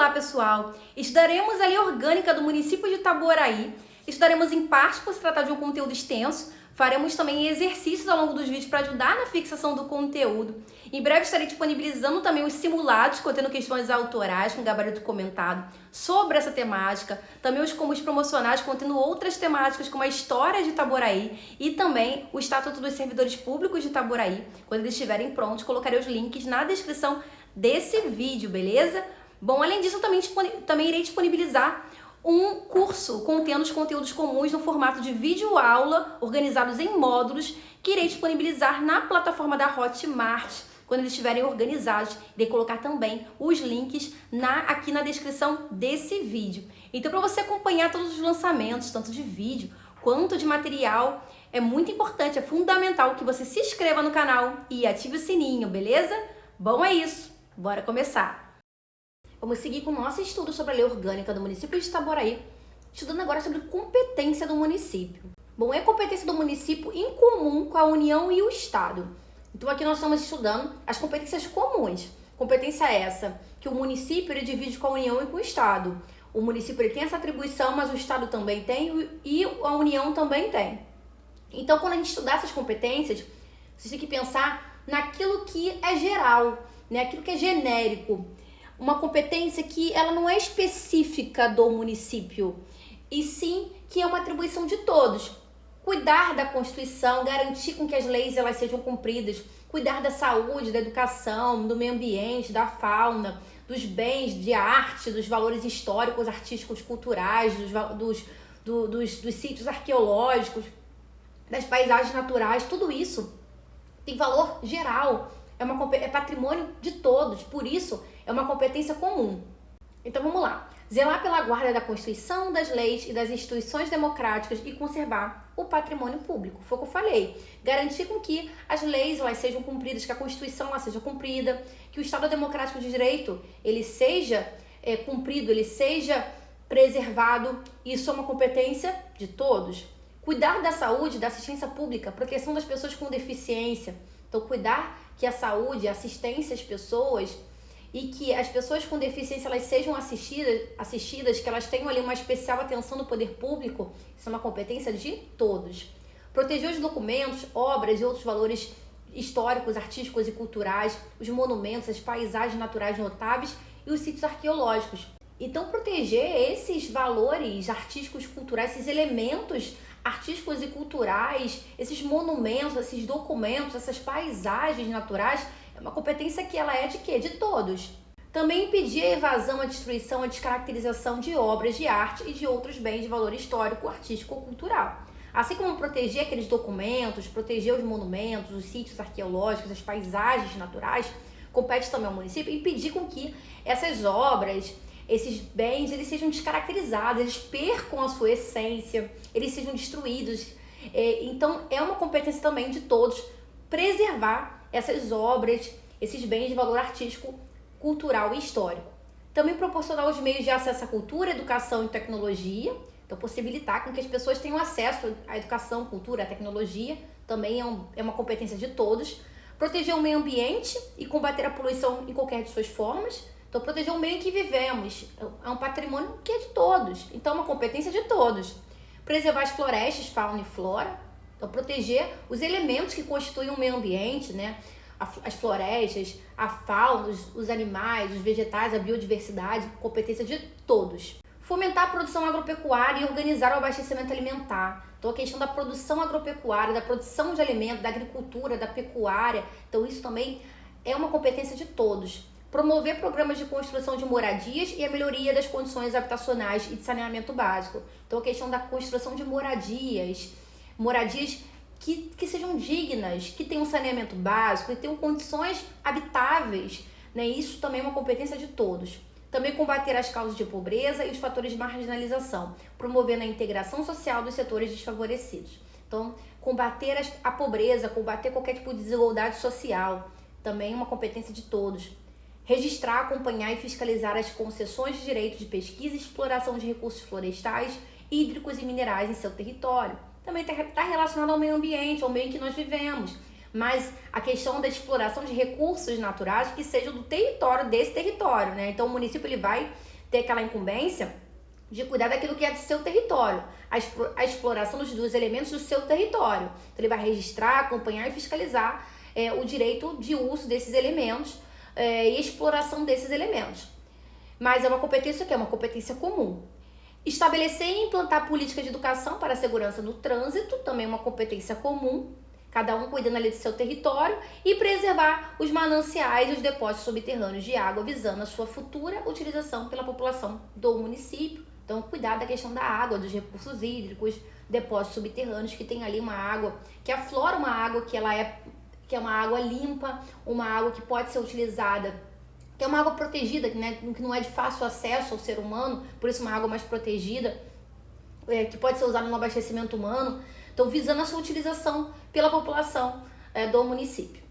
Olá, pessoal! Estudaremos a lei orgânica do município de Itaboraí. Estudaremos em parte por se tratar de um conteúdo extenso. Faremos também exercícios ao longo dos vídeos para ajudar na fixação do conteúdo. Em breve estarei disponibilizando também os simulados, contendo questões autorais com gabarito comentado sobre essa temática. Também os promocionais, contendo outras temáticas como a história de Itaboraí e também o Estatuto dos Servidores Públicos de Itaboraí. Quando eles estiverem prontos, colocarei os links na descrição desse vídeo, beleza? Bom, além disso, eu também irei disponibilizar um curso contendo os conteúdos comuns no formato de vídeo-aula, organizados em módulos, que irei disponibilizar na plataforma da Hotmart. Quando eles estiverem organizados, irei colocar também os links aqui na descrição desse vídeo. Então, para você acompanhar todos os lançamentos, tanto de vídeo quanto de material, é muito importante, é fundamental que você se inscreva no canal e ative o sininho, beleza? Bom, é isso. Bora começar! Vamos seguir com o nosso estudo sobre a lei orgânica do município de Itaboraí, estudando agora sobre competência do município. Bom, é a competência do município em comum com a União e o Estado. Então aqui nós estamos estudando as competências comuns. Competência essa que o município ele divide com a União e com o Estado. O município ele tem essa atribuição, mas o Estado também tem e a União também tem. Então quando a gente estudar essas competências, você tem que pensar naquilo que é geral, né? Aquilo que é genérico. Uma competência que ela não é específica do município, e sim que é uma atribuição de todos. Cuidar da Constituição, garantir com que as leis elas sejam cumpridas, cuidar da saúde, da educação, do meio ambiente, da fauna, dos bens, de arte, dos valores históricos, artísticos, culturais, dos sítios arqueológicos, das paisagens naturais, tudo isso tem valor geral, é patrimônio de todos, por isso é uma competência comum. Então vamos lá. Zelar pela guarda da Constituição, das leis e das instituições democráticas e conservar o patrimônio público. Foi o que eu falei. Garantir com que as leis elas sejam cumpridas, que a Constituição ela seja cumprida, que o Estado Democrático de Direito ele seja cumprido, ele seja preservado. Isso é uma competência de todos. Cuidar da saúde, da assistência pública, proteção das pessoas com deficiência. Então cuidar que a saúde, a assistência às pessoas e que as pessoas com deficiência elas sejam assistidas, que elas tenham ali uma especial atenção do poder público, isso é uma competência de todos. Proteger os documentos, obras e outros valores históricos, artísticos e culturais, os monumentos, as paisagens naturais notáveis e os sítios arqueológicos. Então, proteger esses valores artísticos, culturais, esses elementos artísticos e culturais, esses monumentos, esses documentos, essas paisagens naturais, é uma competência que ela é de quê? De todos. Também impedir a evasão, a destruição, a descaracterização de obras de arte e de outros bens de valor histórico, artístico ou cultural. Assim como proteger aqueles documentos, proteger os monumentos, os sítios arqueológicos, as paisagens naturais, compete também ao município impedir com que essas obras, esses bens, eles sejam descaracterizados, eles percam a sua essência, eles sejam destruídos. Então, é uma competência também de todos preservar essas obras, esses bens de valor artístico, cultural e histórico. Também proporcionar os meios de acesso à cultura, educação e tecnologia. Então, possibilitar com que as pessoas tenham acesso à educação, cultura, à tecnologia. Também é uma competência de todos. Proteger o meio ambiente e combater a poluição em qualquer de suas formas. Então, proteger o meio em que vivemos é um patrimônio que é de todos. Então, é uma competência de todos. Preservar as florestas, fauna e flora. Então, proteger os elementos que constituem o meio ambiente, né? As florestas, a fauna, os animais, os vegetais, a biodiversidade, competência de todos. Fomentar a produção agropecuária e organizar o abastecimento alimentar. Então, a questão da produção agropecuária, da produção de alimentos, da agricultura, da pecuária. Então, isso também é uma competência de todos. Promover programas de construção de moradias e a melhoria das condições habitacionais e de saneamento básico. Então, a questão da construção de moradias que sejam dignas, que tenham saneamento básico e tenham condições habitáveis, né? Isso também é uma competência de todos. Também combater as causas de pobreza e os fatores de marginalização, promovendo a integração social dos setores desfavorecidos. Então, combater a pobreza, combater qualquer tipo de desigualdade social, também é uma competência de todos. Registrar, acompanhar e fiscalizar as concessões de direito de pesquisa e exploração de recursos florestais, hídricos e minerais em seu território. Também está relacionado ao meio ambiente, ao meio em que nós vivemos. mas a questão da exploração de recursos naturais que sejam do território, desse território, né? Então o município ele vai ter aquela incumbência de cuidar daquilo que é do seu território, a exploração dos elementos do seu território. Então ele vai registrar, acompanhar e fiscalizar o direito de uso desses elementos e exploração desses elementos. Mas é uma competência que é uma competência comum. Estabelecer e implantar políticas de educação para a segurança no trânsito, também é uma competência comum, cada um cuidando ali do seu território, e preservar os mananciais e os depósitos subterrâneos de água, visando a sua futura utilização pela população do município. Então, cuidar da questão da água, dos recursos hídricos, depósitos subterrâneos, que tem ali uma água, que aflora uma água que é uma água limpa, uma água que pode ser utilizada, que é uma água protegida, né, que não é de fácil acesso ao ser humano, por isso uma água mais protegida, que pode ser usada no abastecimento humano. Então, visando a sua utilização pela população do município.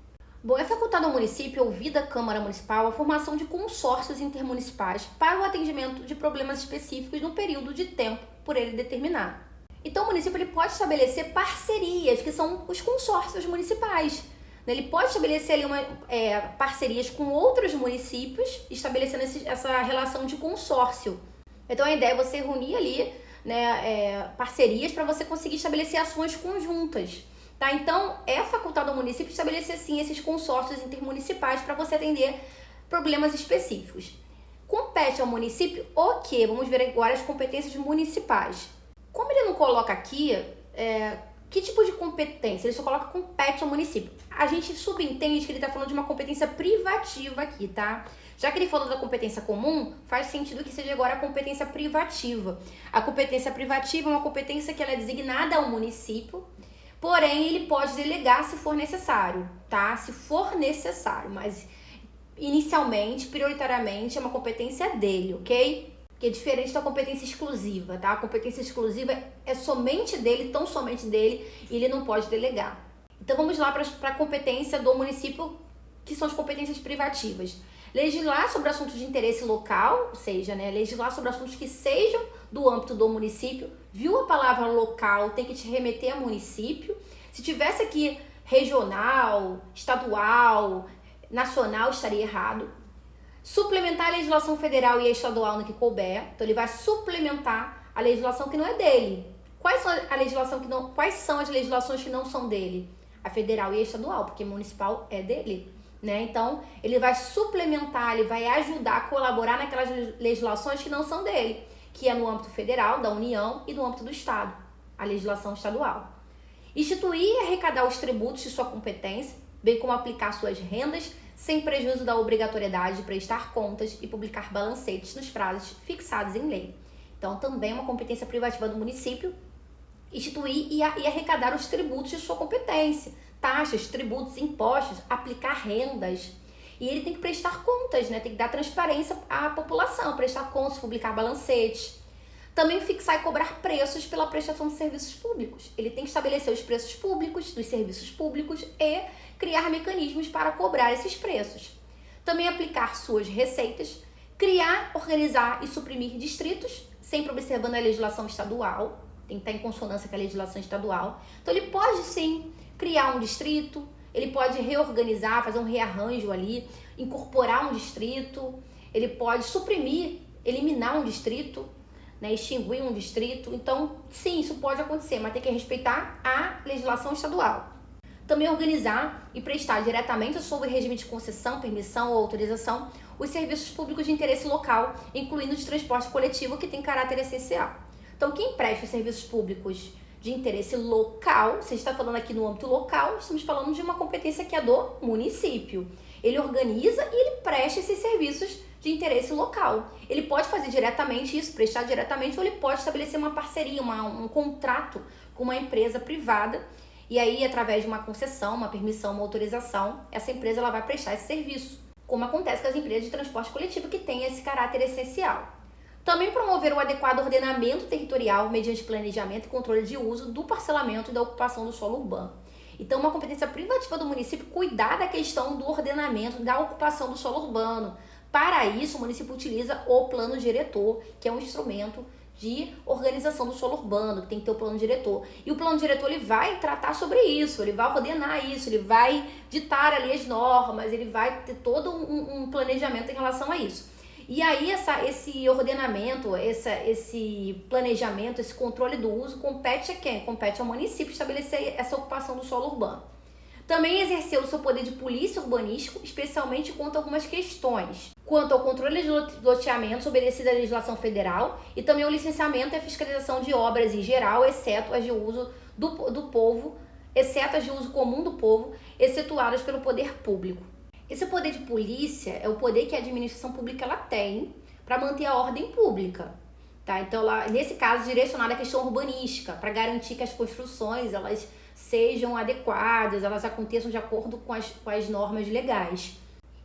Bom, é facultado ao município, ouvida a Câmara Municipal, a formação de consórcios intermunicipais para o atendimento de problemas específicos no período de tempo por ele determinado. Então, o município ele pode estabelecer parcerias, que são os consórcios municipais. Ele pode estabelecer ali parcerias com outros municípios, estabelecendo essa relação de consórcio. Então, a ideia é você reunir ali, né, parcerias para você conseguir estabelecer ações conjuntas. Tá? Então, é facultado ao município estabelecer, sim, esses consórcios intermunicipais para você atender problemas específicos. Compete ao município o quê? Vamos ver agora as competências municipais. Como ele não coloca aqui que tipo de competência, ele só coloca compete ao município. A gente subentende que ele está falando de uma competência privativa aqui, tá? Já que ele falou da competência comum, faz sentido que seja agora a competência privativa. A competência privativa é uma competência que ela é designada ao município, porém ele pode delegar se for necessário, tá? Se for necessário, mas inicialmente, prioritariamente, é uma competência dele, ok? Que é diferente da competência exclusiva, tá? A competência exclusiva é somente dele, tão somente dele, e ele não pode delegar. Então vamos lá para a competência do município, que são as competências privativas. Legislar sobre assuntos de interesse local, ou seja, né, legislar sobre assuntos que sejam do âmbito do município. Viu a palavra local, tem que te remeter a município. Se tivesse aqui regional, estadual, nacional, estaria errado. Suplementar a legislação federal e estadual no que couber. Então ele vai suplementar a legislação que não é dele. Quais são as legislações que não são dele? A federal e a estadual, porque municipal é dele, né? Então ele vai suplementar, ele vai ajudar a colaborar naquelas legislações que não são dele, que é no âmbito federal, da União, e no âmbito do Estado, a legislação estadual. Instituir e arrecadar os tributos de sua competência, bem como aplicar suas rendas, sem prejuízo da obrigatoriedade de prestar contas e publicar balancetes nos prazos fixados em lei. Então, também é uma competência privativa do município instituir e arrecadar os tributos de sua competência, taxas, tributos, impostos, aplicar rendas. E ele tem que prestar contas, né? Tem que dar transparência à população, prestar contas, publicar balancetes. Também fixar e cobrar preços pela prestação de serviços públicos. Ele tem que estabelecer os preços públicos dos serviços públicos e criar mecanismos para cobrar esses preços. Também aplicar suas receitas, criar, organizar e suprimir distritos, sempre observando a legislação estadual, tem que estar em consonância com a legislação estadual. Então ele pode sim criar um distrito, ele pode reorganizar, fazer um rearranjo ali, incorporar um distrito, ele pode suprimir, eliminar um distrito, né, extinguir um distrito. Então, sim, isso pode acontecer, mas tem que respeitar a legislação estadual. Também organizar e prestar diretamente sob o regime de concessão, permissão ou autorização os serviços públicos de interesse local, incluindo os transporte coletivo, que tem caráter essencial. Então, quem presta serviços públicos de interesse local, você está falando aqui no âmbito local, estamos falando de uma competência que é do município. Ele organiza e ele presta esses serviços de interesse local. Ele pode fazer diretamente isso, prestar diretamente, ou ele pode estabelecer uma parceria, um contrato com uma empresa privada, e aí, através de uma concessão, uma permissão, uma autorização, essa empresa ela vai prestar esse serviço, como acontece com as empresas de transporte coletivo que têm esse caráter essencial. Também promover o adequado ordenamento territorial mediante planejamento e controle de uso do parcelamento e da ocupação do solo urbano. Então, uma competência privativa do município cuidar da questão do ordenamento, da ocupação do solo urbano. Para isso, o município utiliza o plano diretor, que é um instrumento de organização do solo urbano, que tem que ter o plano diretor. E o plano diretor ele vai tratar sobre isso, ele vai ordenar isso, ele vai ditar ali as normas, ele vai ter todo um planejamento em relação a isso. E aí esse ordenamento, esse planejamento, esse controle do uso compete a quem? Compete ao município estabelecer essa ocupação do solo urbano. Também exerceu o seu poder de polícia urbanístico, especialmente quanto a algumas questões. Quanto ao controle de loteamentos, obedecido à legislação federal, e também o licenciamento e a fiscalização de obras em geral, exceto as de uso do povo, exceto as de uso comum do povo, excetuadas pelo poder público. Esse poder de polícia é o poder que a administração pública ela tem para manter a ordem pública. Tá? Então, nesse caso, direcionada à questão urbanística, para garantir que as construções elas sejam adequadas, elas aconteçam de acordo com as normas legais.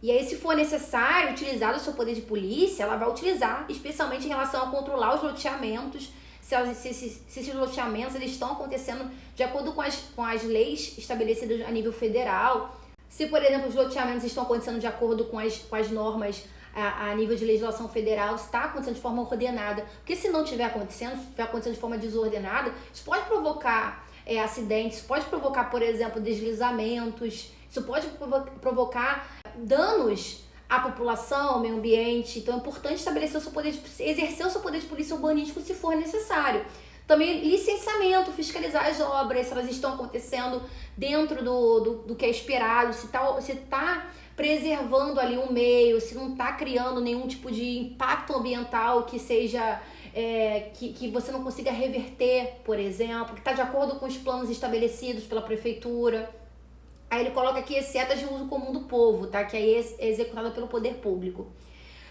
E aí, se for necessário utilizar o seu poder de polícia, ela vai utilizar, especialmente em relação a controlar os loteamentos, se esses loteamentos eles estão acontecendo de acordo com as leis estabelecidas a nível federal. Se, por exemplo, os loteamentos estão acontecendo de acordo com as normas a nível de legislação federal, se está acontecendo de forma ordenada. Porque se não estiver acontecendo de forma desordenada, isso pode provocar acidentes, pode provocar, por exemplo, deslizamentos, isso pode provocar danos à população, ao meio ambiente. Então é importante estabelecer exercer o seu poder de polícia urbanístico se for necessário. Também licenciamento, fiscalizar as obras, se elas estão acontecendo dentro do que é esperado, se tá preservando ali o meio, se não está criando nenhum tipo de impacto ambiental que seja que você não consiga reverter, por exemplo, que está de acordo com os planos estabelecidos pela prefeitura. Aí ele coloca aqui exceto de uso comum do povo, tá? Que aí é executado pelo poder público.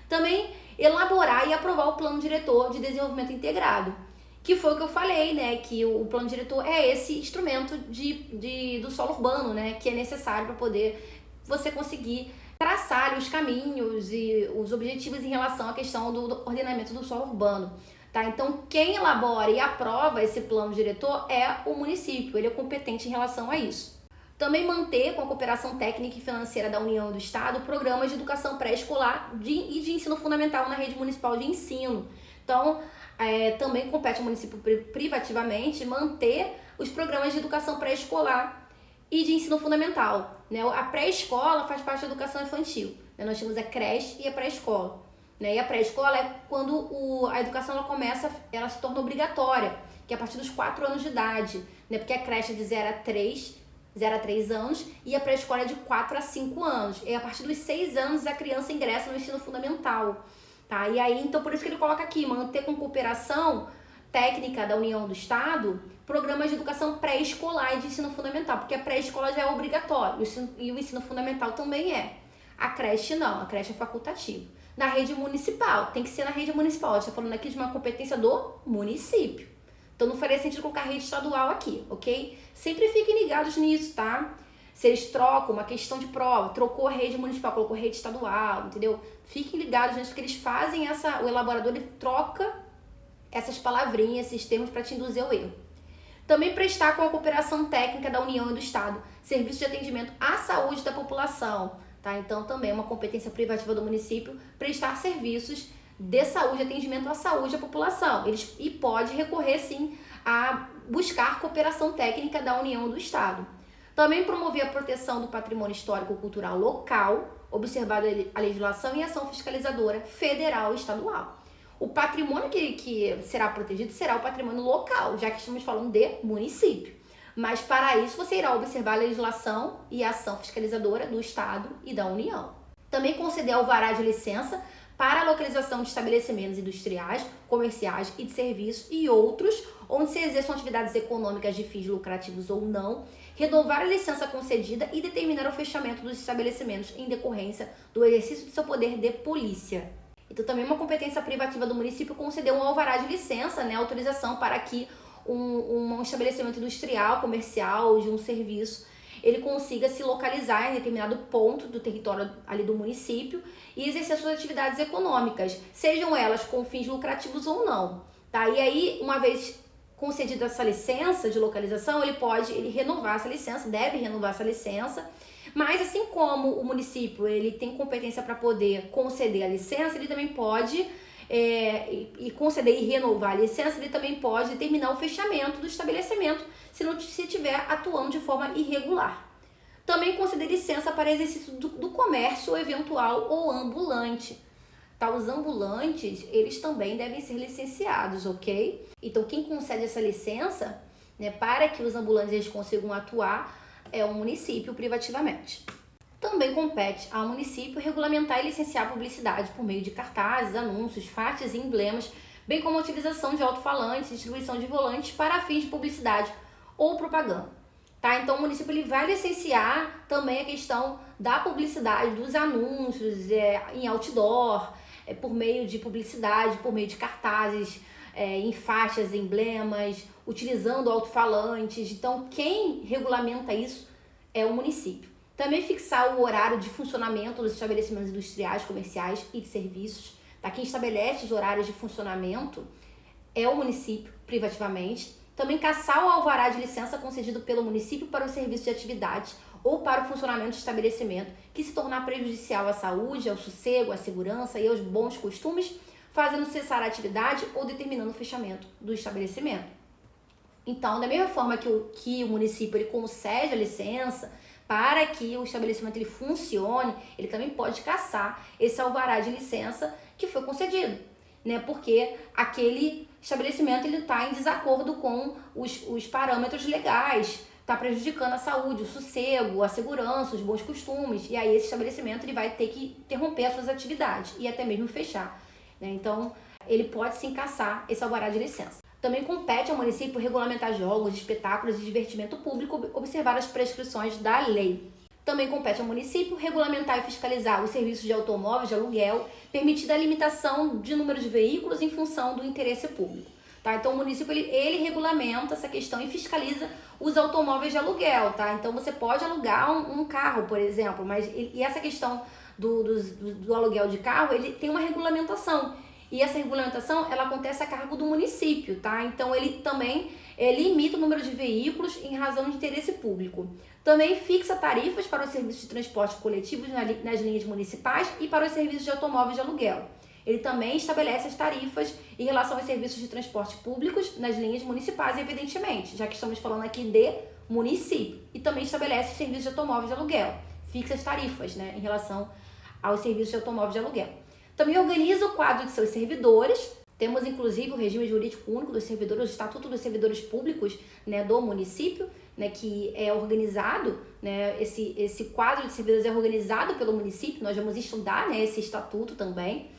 Também elaborar e aprovar o plano diretor de desenvolvimento integrado, que foi o que eu falei, né? Que o plano diretor é esse instrumento do solo urbano, né? Que é necessário para poder você conseguir traçar ali os caminhos e os objetivos em relação à questão do ordenamento do solo urbano. Tá? Então, quem elabora e aprova esse plano diretor é o município, ele é competente em relação a isso. Também manter, com a cooperação técnica e financeira da União e do Estado, programas de educação pré-escolar e de ensino fundamental na rede municipal de ensino. Então, também compete ao município privativamente manter os programas de educação pré-escolar e de ensino fundamental. Né? A pré-escola faz parte da educação infantil. Né? Nós temos a creche e a pré-escola. Né? E a pré-escola é quando a educação ela se torna obrigatória, que é a partir dos 4 anos de idade. Né? Porque a creche é de 0 a 3 anos e a pré-escola é de 4 a 5 anos. E a partir dos 6 anos a criança ingressa no ensino fundamental. Tá? E aí, então, por isso que ele coloca aqui, manter com cooperação técnica da União do Estado, programas de educação pré-escolar e de ensino fundamental, porque a pré-escola já é obrigatório e o ensino fundamental também é. A creche não, a creche é facultativa. Na rede municipal, tem que ser na rede municipal. A gente está falando aqui de uma competência do município. Então não faria sentido colocar rede estadual aqui, ok? Sempre fiquem ligados nisso, tá? Se eles trocam uma questão de prova, trocou a rede municipal, colocou rede estadual, entendeu? Fiquem ligados nisso, porque eles fazem o elaborador ele troca essas palavrinhas, esses termos para te induzir ao erro. Também prestar com a cooperação técnica da União e do Estado, serviços de atendimento à saúde da população, tá? Então também é uma competência privativa do município prestar serviços de saúde, atendimento à saúde da população. E pode recorrer sim a buscar cooperação técnica da União e do Estado. Também promover a proteção do patrimônio histórico-cultural local, observar a legislação e ação fiscalizadora federal e estadual. O patrimônio que será protegido será o patrimônio local, já que estamos falando de município. Mas para isso você irá observar a legislação e a ação fiscalizadora do Estado e da União. Também conceder alvará de licença para a localização de estabelecimentos industriais, comerciais e de serviços e outros, onde se exerçam atividades econômicas de fins lucrativos ou não, renovar a licença concedida e determinar o fechamento dos estabelecimentos em decorrência do exercício de seu poder de polícia. Então também uma competência privativa do município conceder um alvará de licença, né, autorização para que um estabelecimento industrial, comercial, de um serviço, ele consiga se localizar em determinado ponto do território ali do município e exercer suas atividades econômicas, sejam elas com fins lucrativos ou não. Tá? E aí, uma vez concedida essa licença de localização, ele renovar essa licença, deve renovar essa licença, mas assim como o município ele tem competência para poder conceder a licença, ele também pode e conceder e renovar a licença, ele também pode determinar o fechamento do estabelecimento se estiver atuando de forma irregular. Também conceder licença para exercício do comércio eventual ou ambulante. Tá, os ambulantes, eles também devem ser licenciados, ok? Então, quem concede essa licença, né, para que os ambulantes eles consigam atuar é o município privativamente. Também compete ao município regulamentar e licenciar a publicidade por meio de cartazes, anúncios, faixas e emblemas, bem como a utilização de alto-falantes e distribuição de volantes para fins de publicidade ou propaganda. Tá? Então, o município ele vai licenciar também a questão da publicidade, dos anúncios em outdoor, por meio de publicidade, por meio de cartazes, em faixas, emblemas, utilizando alto-falantes. Então, quem regulamenta isso é o município. Também fixar o horário de funcionamento dos estabelecimentos industriais, comerciais e de serviços. Tá? Quem estabelece os horários de funcionamento é o município, privativamente. Também cassar o alvará de licença concedido pelo município para o serviço de atividades ou para o funcionamento do estabelecimento que se tornar prejudicial à saúde, ao sossego, à segurança e aos bons costumes, fazendo cessar a atividade ou determinando o fechamento do estabelecimento. Então, da mesma forma que o município ele concede a licença para que o estabelecimento ele funcione, ele também pode cassar esse alvará de licença que foi concedido, né? Porque aquele estabelecimento ele está em desacordo com os parâmetros legais, está prejudicando a saúde, o sossego, a segurança, os bons costumes, e aí esse estabelecimento ele vai ter que interromper as suas atividades e até mesmo fechar, né? Então, ele pode sim cassar esse alvará de licença. Também compete ao município regulamentar jogos, espetáculos e divertimento público, observar as prescrições da lei. Também compete ao município regulamentar e fiscalizar os serviços de automóveis de aluguel, permitida a limitação de número de veículos em função do interesse público. Tá? Então, o município ele regulamenta essa questão e fiscaliza os automóveis de aluguel. Tá? Então, você pode alugar um carro, por exemplo, mas e essa questão do aluguel de carro, ele tem uma regulamentação. E essa regulamentação, ela acontece a cargo do município, tá? Então, ele também limita o número de veículos em razão de interesse público. Também fixa tarifas para os serviços de transporte coletivos nas linhas municipais e para os serviços de automóveis de aluguel. Ele também estabelece as tarifas em relação aos serviços de transporte públicos nas linhas municipais, evidentemente, já que estamos falando aqui de município. E também estabelece os serviços de automóveis de aluguel. Fixa as tarifas, né, em relação aos serviços de automóveis de aluguel. Também organiza o quadro de seus servidores. Temos, inclusive, o regime jurídico único dos servidores, o Estatuto dos Servidores Públicos, né, do município, né, que é organizado, né, esse quadro de servidores é organizado pelo município. Nós vamos estudar, né, esse estatuto também.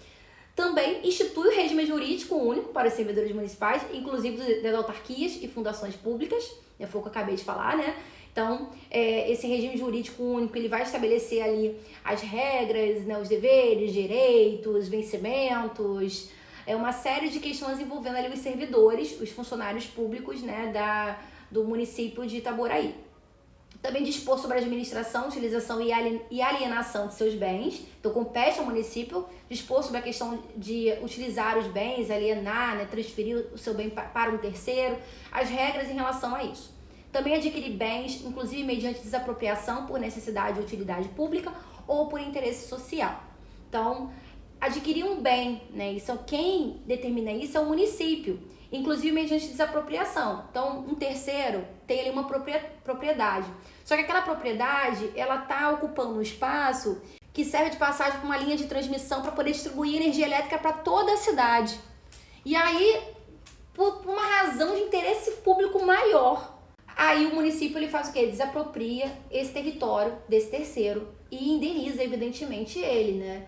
Também institui o regime jurídico único para os servidores municipais, inclusive das autarquias e fundações públicas, né, foi o que eu acabei de falar, né? Então, esse regime jurídico único, ele vai estabelecer ali as regras, né, os deveres, direitos, vencimentos, uma série de questões envolvendo ali os servidores, os funcionários públicos, né, do município de Itaboraí. Também dispor sobre a administração, utilização e alienação de seus bens. Então, compete ao município dispor sobre a questão de utilizar os bens, alienar, né, transferir o seu bem para um terceiro, as regras em relação a isso. Também adquirir bens, inclusive mediante desapropriação por necessidade ou utilidade pública ou por interesse social. Então, adquirir um bem, né? Quem determina isso é o município, inclusive mediante desapropriação. Então, um terceiro tem ali uma propriedade. Só que aquela propriedade, ela está ocupando um espaço que serve de passagem para uma linha de transmissão para poder distribuir energia elétrica para toda a cidade. E aí, por uma razão de interesse público maior, aí o município ele faz o quê? Desapropria esse território desse terceiro e indeniza, evidentemente, ele, né?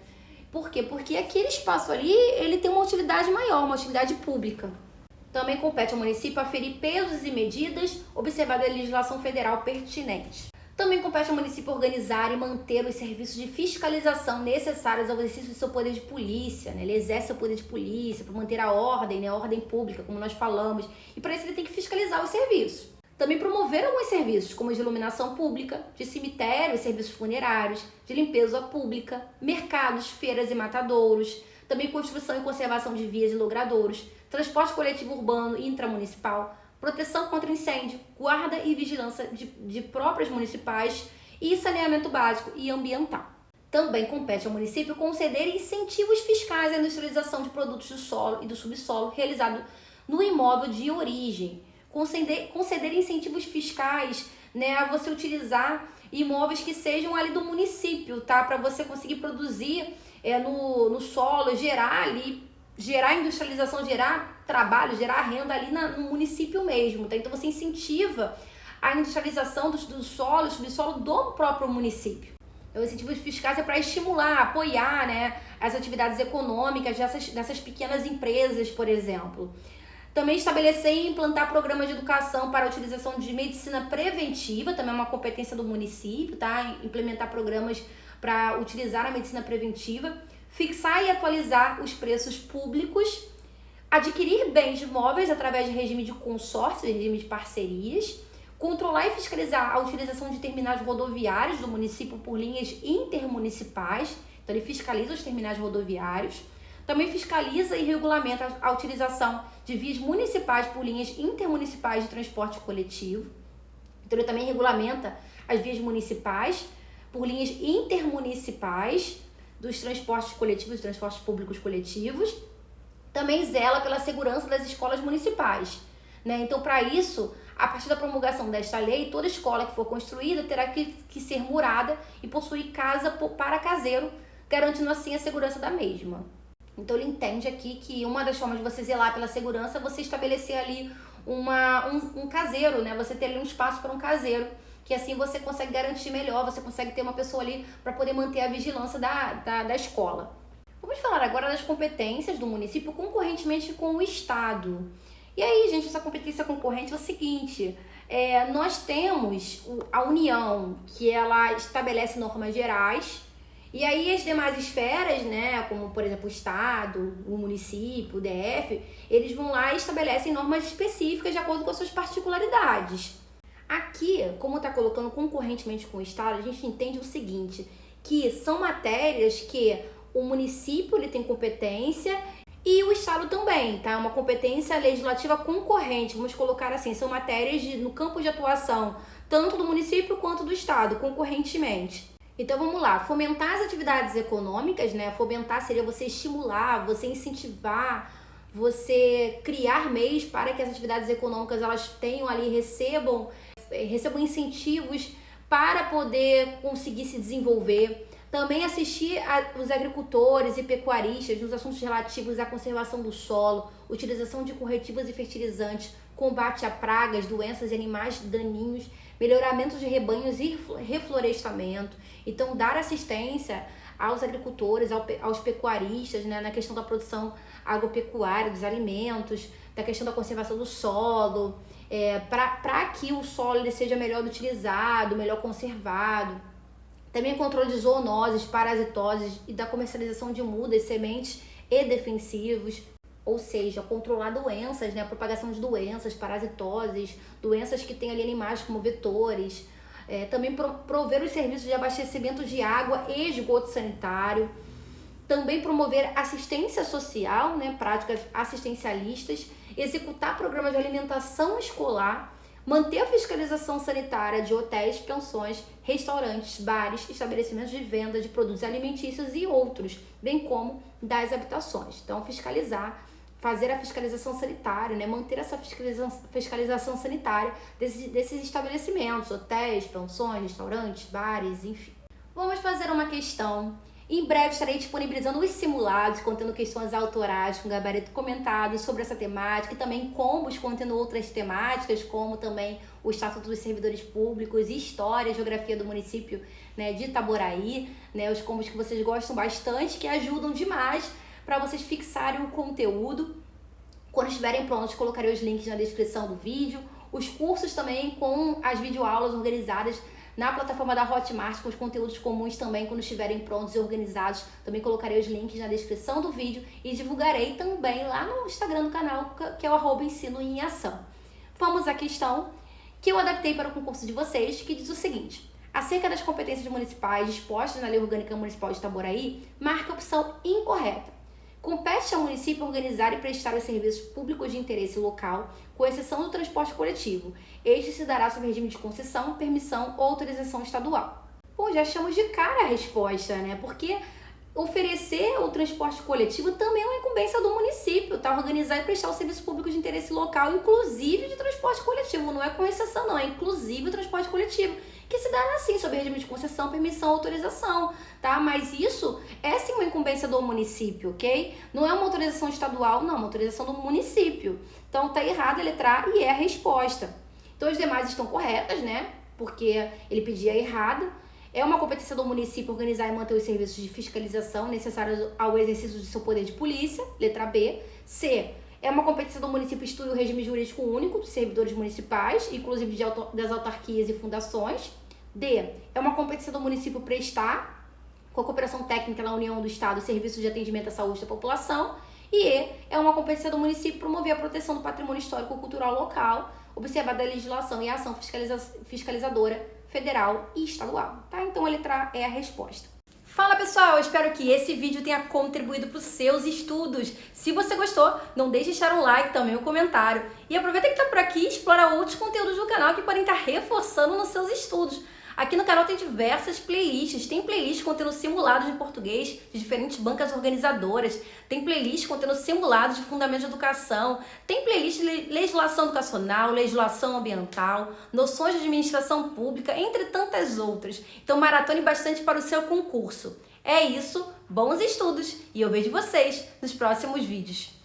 Por quê? Porque aquele espaço ali, ele tem uma utilidade maior, uma utilidade pública. Também compete ao município aferir pesos e medidas, observada a legislação federal pertinente. Também compete ao município organizar e manter os serviços de fiscalização necessários ao exercício do seu poder de polícia, né? Ele exerce seu poder de polícia para manter a ordem, né? A ordem pública, como nós falamos, e para isso ele tem que fiscalizar os serviços. Também promover alguns serviços, como de iluminação pública, de cemitérios, serviços funerários, de limpeza pública, mercados, feiras e matadouros, também construção e conservação de vias e logradouros, transporte coletivo urbano e intramunicipal, proteção contra incêndio, guarda e vigilância de próprias municipais e saneamento básico e ambiental. Também compete ao município conceder incentivos fiscais à industrialização de produtos do solo e do subsolo realizado no imóvel de origem. Conceder incentivos fiscais, né, a você utilizar imóveis que sejam ali do município, tá? Para você conseguir produzir no solo, gerar industrialização, gerar trabalho, gerar renda ali no município mesmo, tá? Então você incentiva a industrialização do solo, subsolo do próprio município. Então, incentivos fiscais é para estimular, apoiar, né, as atividades econômicas dessas pequenas empresas, por exemplo. Também estabelecer e implantar programas de educação para a utilização de medicina preventiva, também é uma competência do município, tá? Implementar programas para utilizar a medicina preventiva. Fixar e atualizar os preços públicos. Adquirir bens móveis através de regime de consórcio, regime de parcerias. Controlar e fiscalizar a utilização de terminais rodoviários do município por linhas intermunicipais. Então, ele fiscaliza os terminais rodoviários. Também fiscaliza e regulamenta a utilização de vias municipais por linhas intermunicipais de transporte coletivo. Então, ele também regulamenta as vias municipais por linhas intermunicipais dos transportes coletivos, transportes públicos coletivos. Também zela pela segurança das escolas municipais, né? Então, para isso, a partir da promulgação desta lei, toda escola que for construída terá que ser murada e possuir casa para caseiro, garantindo assim a segurança da mesma. Então ele entende aqui que uma das formas de você zelar pela segurança é você estabelecer ali um caseiro, né? Você ter ali um espaço para um caseiro, que assim você consegue garantir melhor, você consegue ter uma pessoa ali para poder manter a vigilância da escola. Vamos falar agora das competências do município concorrentemente com o Estado. E aí, gente, essa competência concorrente é o seguinte, nós temos a União, que ela estabelece normas gerais, e aí as demais esferas, né, como por exemplo o Estado, o município, o DF, eles vão lá e estabelecem normas específicas de acordo com as suas particularidades. Aqui, como está colocando concorrentemente com o Estado, a gente entende o seguinte, que são matérias que o município ele tem competência e o Estado também, tá? Uma competência legislativa concorrente, vamos colocar assim, são matérias no campo de atuação tanto do município quanto do Estado, concorrentemente. Então vamos lá, fomentar as atividades econômicas, né? Fomentar seria você estimular, você incentivar, você criar meios para que as atividades econômicas elas tenham ali, recebam incentivos para poder conseguir se desenvolver. Também assistir os agricultores e pecuaristas nos assuntos relativos à conservação do solo, utilização de corretivos e fertilizantes, combate a pragas, doenças e animais daninhos, melhoramento de rebanhos e reflorestamento. Então, dar assistência aos agricultores, aos pecuaristas, né, na questão da produção agropecuária, dos alimentos, da questão da conservação do solo, para que o solo ele seja melhor utilizado, melhor conservado. Também controle de zoonoses, parasitoses e da comercialização de mudas, sementes e defensivos, ou seja, controlar doenças, né, a propagação de doenças, parasitoses, doenças que tem ali animais como vetores, também prover os serviços de abastecimento de água e esgoto sanitário, também promover assistência social, né, práticas assistencialistas, executar programas de alimentação escolar, manter a fiscalização sanitária de hotéis, pensões, restaurantes, bares, estabelecimentos de venda de produtos alimentícios e outros, bem como das habitações. Então, fiscalizar, fazer a fiscalização sanitária, né? Manter essa fiscalização sanitária desses estabelecimentos, hotéis, pensões, restaurantes, bares, enfim. Vamos fazer uma questão. Em breve estarei disponibilizando os simulados contendo questões autorais com gabarito comentado sobre essa temática e também combos contendo outras temáticas, como também o Estatuto dos Servidores Públicos, História e Geografia do município, né, de Itaboraí, né, os combos que vocês gostam bastante, que ajudam demais para vocês fixarem o conteúdo. Quando estiverem prontos, colocarei os links na descrição do vídeo, os cursos também com as videoaulas organizadas na plataforma da Hotmart, com os conteúdos comuns também, quando estiverem prontos e organizados. Também colocarei os links na descrição do vídeo e divulgarei também lá no Instagram do canal, que é o @ensino em ação. Vamos à questão que eu adaptei para o concurso de vocês, que diz o seguinte: acerca das competências municipais dispostas na Lei Orgânica Municipal de Itaboraí, marque a opção incorreta. Compete ao município organizar e prestar os serviços públicos de interesse local, com exceção do transporte coletivo. Este se dará sob regime de concessão, permissão ou autorização estadual. Pô, já achamos de cara a resposta, né? Porque oferecer o transporte coletivo também é uma incumbência do município, tá? Organizar e prestar o serviço público de interesse local, inclusive de transporte coletivo, não é com exceção não, é inclusive o transporte coletivo, que se dá assim, sob regime de concessão, permissão, autorização, tá? Mas isso é sim uma incumbência do município, ok? Não é uma autorização estadual, não, é uma autorização do município. Então tá errada a letra A e é a resposta. Então as demais estão corretas, né? Porque ele pedia errado. É uma competência do município organizar e manter os serviços de fiscalização necessários ao exercício de seu poder de polícia, letra B. C. É uma competência do município instituir o regime jurídico único dos servidores municipais, inclusive das autarquias e fundações. D. É uma competência do município prestar, com a cooperação técnica na União do Estado, serviços de atendimento à saúde da população. E E. É uma competência do município promover a proteção do patrimônio histórico-cultural local, observar a legislação e a ação fiscalizadora federal e estadual, tá? Então a letra A é a resposta. Fala pessoal, eu espero que esse vídeo tenha contribuído para os seus estudos. Se você gostou, não deixe de deixar um like, também um comentário. E aproveita que está por aqui e explora outros conteúdos do canal que podem estar reforçando nos seus estudos. Aqui no canal tem diversas playlists, tem playlist contendo simulados de português de diferentes bancas organizadoras, tem playlist contendo simulados de fundamentos de educação, tem playlist de legislação educacional, legislação ambiental, noções de administração pública, entre tantas outras. Então maratone bastante para o seu concurso. É isso, bons estudos e eu vejo vocês nos próximos vídeos.